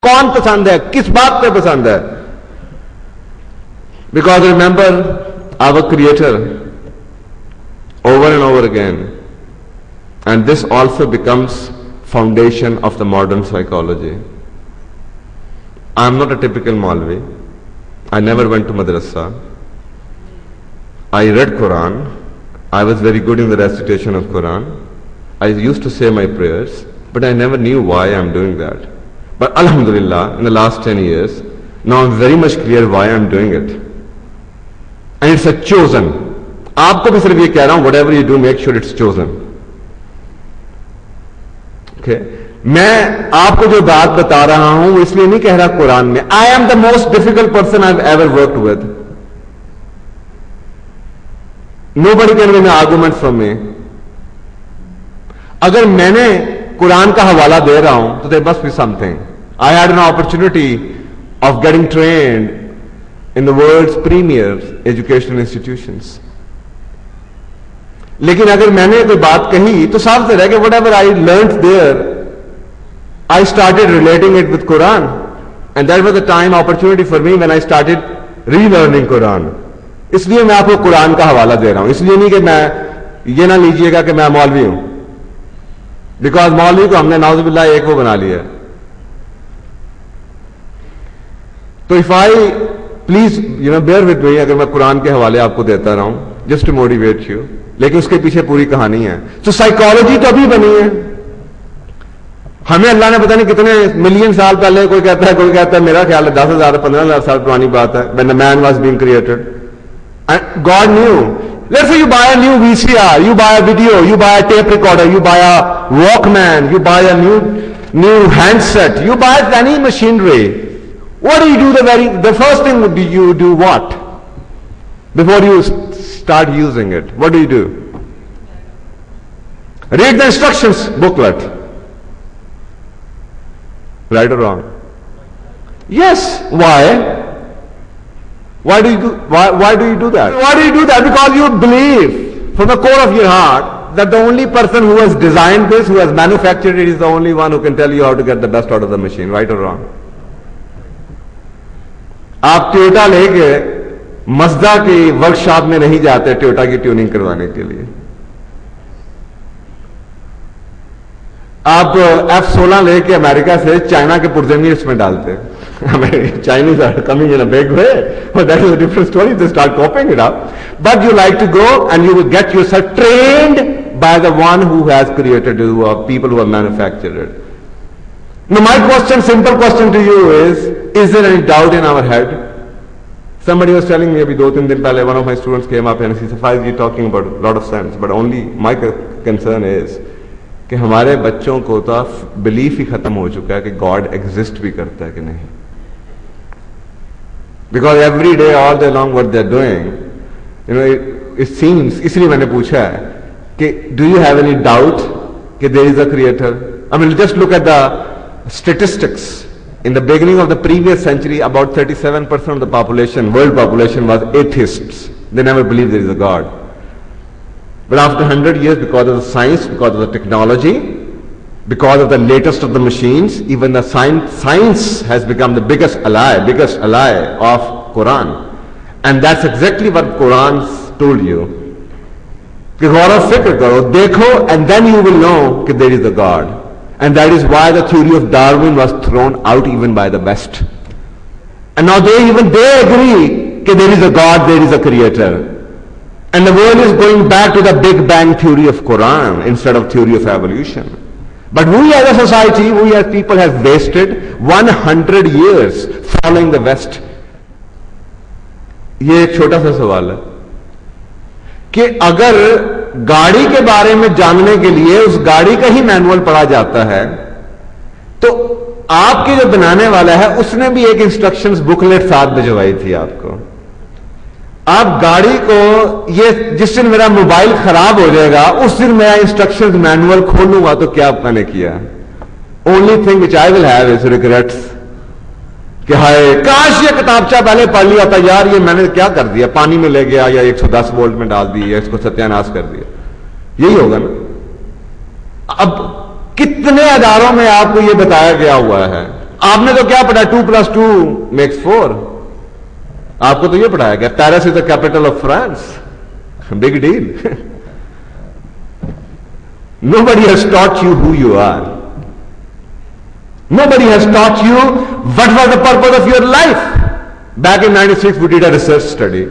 कौन पसंद है, किस बात पे पसंद है? Because remember our creator over and over again, and this also becomes foundation of the modern psychology. I am not a typical Maulvi. I never went to madrasa. I read Quran. I was very good in the recitation of Quran. I used to say my prayers, but I never knew why I am doing that. But alhamdulillah, in the last 10 years, now I am very much clear why I am doing it. And it's a chosen. आपको भी सिर्फ ये कह रहा हूं, whatever you do, make sure it's chosen. Okay? मैं आपको जो बात बता रहा हूं वो इसलिए नहीं कह रहा कुरान में. I am the most difficult person I've ever worked with. Nobody can win an argument from me. अगर मैंने कुरान का हवाला दे रहा हूं तो there must be something. I had an opportunity of getting trained in the world's premier educational institutions. लेकिन अगर मैंने कोई बात कही तो साफ से रह कि whatever I learned there, I started relating it with Quran, and that was the time opportunity for me when I started relearning Quran. इसलिए मैं आपको कुरान का हवाला दे रहा हूं, इसलिए नहीं कि मैं ये ना लीजिएगा कि मैं मौलवी हूं, बिकॉज मौलवी को हमने नाउजुबिल्लाह एक वो बना लिया. तो if I please bear with me, अगर मैं कुरान के हवाले आपको देता रहा हूं जस्ट टू मोटिवेट यू, लेकिन उसके पीछे पूरी कहानी है. तो साइकोलॉजी तो अभी बनी है. हमें अल्लाह ने पता नहीं कितने मिलियन साल पहले, कोई कहता है मेरा ख्याल है 10,000 15,000 साल पुरानी बात है, when the man was being created, and God knew. Let's say you buy a new VCR, you buy a video, you buy a tape recorder, you buy a Walkman, you buy a new handset, you buy any machinery. What do you do? The first thing would be you do what? Before you start using it, what do you do? Read the instructions booklet. Right or wrong? Yes. Why? Why do you do that? Why do you do that? Because you believe from the core of your heart that the only person who has designed this, who has manufactured it, is the only one who can tell you how to get the best out of the machine. Right or wrong? आप Toyota लेके मज़दा की workshop में नहीं जाते Toyota की tuning करवाने के लिए. आप F-16 लेके अमेरिका से चाइना के पुर्जे में इसमें डालते. Chinese are coming in a big way, but that is a different story. They start copying it up. But you like to go and you will get yourself trained by the one who has created you, or people who have manufactured it. Now my question, simple question to you is there any doubt in our head? Somebody was telling me abhi 2-3 din pehle, one of my students came up and he said, Faiz, you're talking about a lot of sense, but only my concern is कि हमारे बच्चों को तो belief ही खत्म हो चुका है कि गॉड एग्जिस्ट भी करता है कि नहीं. Because every day all day long what they are doing, it seems, इसलिए मैंने पूछा है कि do you have any doubt कि there is a creator? I mean just look at the statistics. In the beginning of the previous century, about 37% of the population, world population, was atheists. They never believed there is a God. But after 100 years, because of the science, because of the technology, because of the latest of the machines, even the science has become the biggest ally of Quran. And that's exactly what Quran told you. कि गौर फिक्र करो, देखो, and then you will know that there is a God. And that is why the theory of Darwin was thrown out even by the West. And now they agree that there is a God, there is a creator. And the world is going back to the Big Bang theory of Quran instead of theory of evolution. But we as a society, we as people have wasted 100 years following the West. ये एक छोटा सा सवाल है कि अगर गाड़ी के बारे में जानने के लिए उस गाड़ी का ही मैनुअल पढ़ा जाता है, तो आपके जो बनाने वाला है उसने भी एक इंस्ट्रक्शंस बुकलेट साथ भिजवाई थी आपको. आप गाड़ी को, ये जिस दिन मेरा मोबाइल खराब हो जाएगा उस दिन मेरा इंस्ट्रक्शंस मैनुअल खोलूंगा तो क्या मैंने किया? Only thing which I will have is regrets कि हाय काश ये किताबचा पहले पढ़ लिया था यार, ये मैंने क्या कर दिया, पानी में ले गया या 110 वोल्ट में डाल दिया, इसको सत्यानाश कर दिया. यही होगा ना. अब कितने अदारों में आपको ये बताया गया हुआ है, आपने तो क्या पढ़ा, 2 + 2 = 4। आपको तो ये पढ़ाया गया Paris is the capital of France, big deal. Nobody has taught you who you are. Nobody has taught you what was the purpose of your life. Back in 96 we did a research study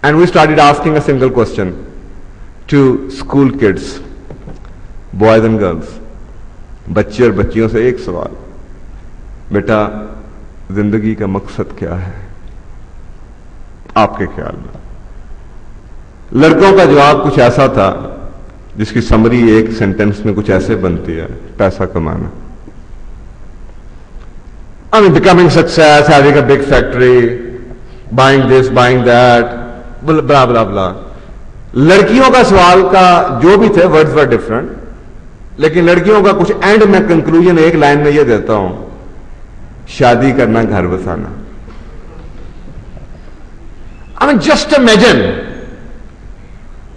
and we started asking a single question to school kids, boys and girls. बच्चे और बच्चियों से एक सवाल, बेटा जिंदगी का मकसद क्या है आपके ख्याल में? लड़कों का जवाब कुछ ऐसा था जिसकी समरी एक सेंटेंस में कुछ ऐसे बनती है, पैसा कमाना। I mean, becoming success, having a big factory, buying this, buying that, blah blah blah. लड़कियों का सवाल का जो भी थे वर्ड्स वर डिफरेंट, लेकिन लड़कियों का कुछ एंड में कंक्लूजन एक लाइन में ये देता हूं, शादी करना, घर बसाना। I mean, just imagine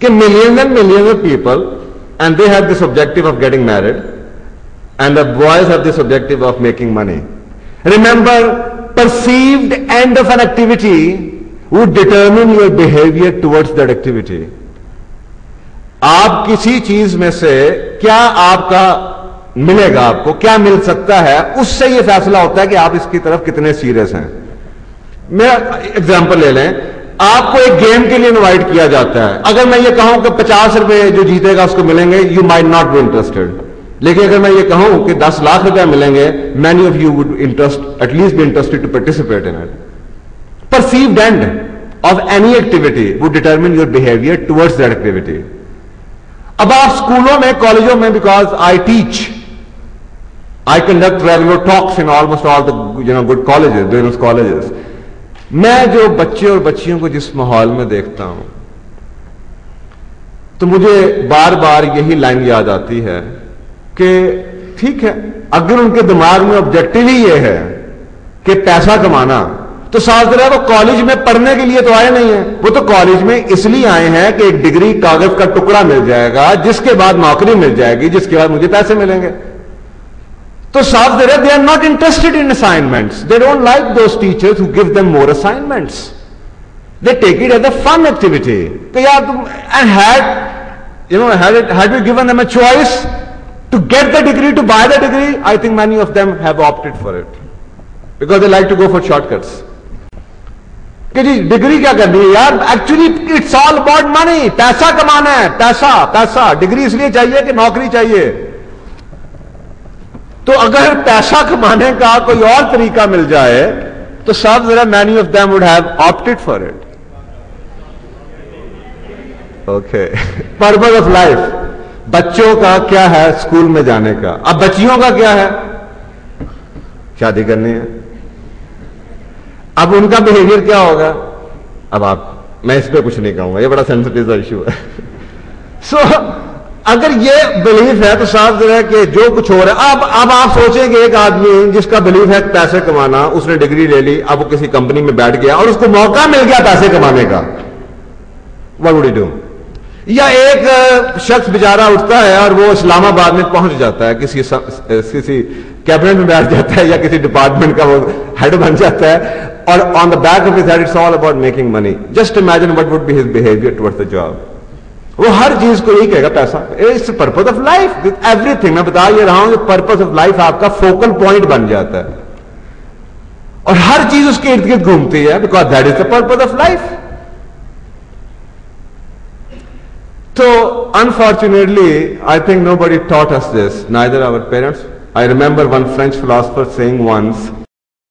कि millions and millions of people and they have this objective of getting married and the boys have this objective of making money. Remember, perceived end of an activity would determine your behavior towards that activity. आप किसी चीज में से क्या आपका मिलेगा, आपको क्या मिल सकता है, उससे यह फैसला होता है कि आप इसकी तरफ कितने सीरियस हैं। मैं एग्जांपल ले लें, आपको एक गेम के लिए इनवाइट किया जाता है, अगर मैं ये कहूं कि 50 रुपए जो जीतेगा उसको मिलेंगे, you might not be interested. लेकिन अगर मैं ये कहूं कि 10 लाख रुपया मिलेंगे, many of you would at least be interested to participate in it. Perceived end of any activity would determine your behaviour towards that activity. अब आप स्कूलों में, कॉलेजों में, because I teach, I conduct regular talks in almost all the good colleges, business colleges. मैं जो बच्चे और बच्चियों को जिस माहौल में देखता हूं, तो मुझे बार बार यही लाइन याद आती है कि ठीक है, अगर उनके दिमाग में ऑब्जेक्टिव ही ये है कि पैसा कमाना, तो साथ रहा वो कॉलेज में पढ़ने के लिए तो आए नहीं है, वो तो कॉलेज में इसलिए आए हैं कि एक डिग्री, कागज का टुकड़ा मिल जाएगा, जिसके बाद नौकरी मिल जाएगी, जिसके बाद मुझे पैसे मिलेंगे। तो साफ दे रहे, they are not interested in assignments, they don't like those teachers who give them more assignments, they take it as a fun activity. तो यार तुम had we given them a choice to get the degree, to buy the degree, I think many of them have opted for it because they like to go for shortcuts. कि जी degree क्या करनी है यार, actually it's all about money, पैसा कमाना है, पैसा पैसा। डिग्री इसलिए चाहिए कि नौकरी चाहिए। तो अगर पैसा कमाने का कोई और तरीका मिल जाए तो सब जरा many of them would have opted for it. Okay, purpose of life. बच्चों का क्या है स्कूल में जाने का, अब बच्चियों का क्या है, शादी करनी है। अब उनका बिहेवियर क्या होगा, अब मैं इस पे कुछ नहीं कहूंगा, ये बड़ा सेंसिटिव इशू है। सो अगर ये बिलीफ है तो साफ है कि जो कुछ हो रहा है, अब आप सोचें कि एक आदमी जिसका बिलीफ है पैसे कमाना, उसने डिग्री ले ली, अब वो किसी कंपनी में बैठ गया और उसको मौका मिल गया पैसे कमाने का, व्हाट वुड यू डू? या एक शख्स बेचारा उठता है और वो इस्लामाबाद में पहुंच जाता है, किसी कैबिनेट में बैठ जाता है या किसी डिपार्टमेंट का वो हेड बन जाता है, और on the back of his head it's all about making money. Just imagine what would be his behaviour towards the job. वो हर चीज को यही कहेगा पैसा, it's purpose of life, with everything. मैं बता ये रहा हूं कि पर्पस ऑफ लाइफ आपका फोकल पॉइंट बन जाता है और हर चीज उसके इर्द गिर्द घूमती है, because that is the purpose of life. So, unfortunately, I think nobody taught us this, neither our parents. I remember one French philosopher saying once,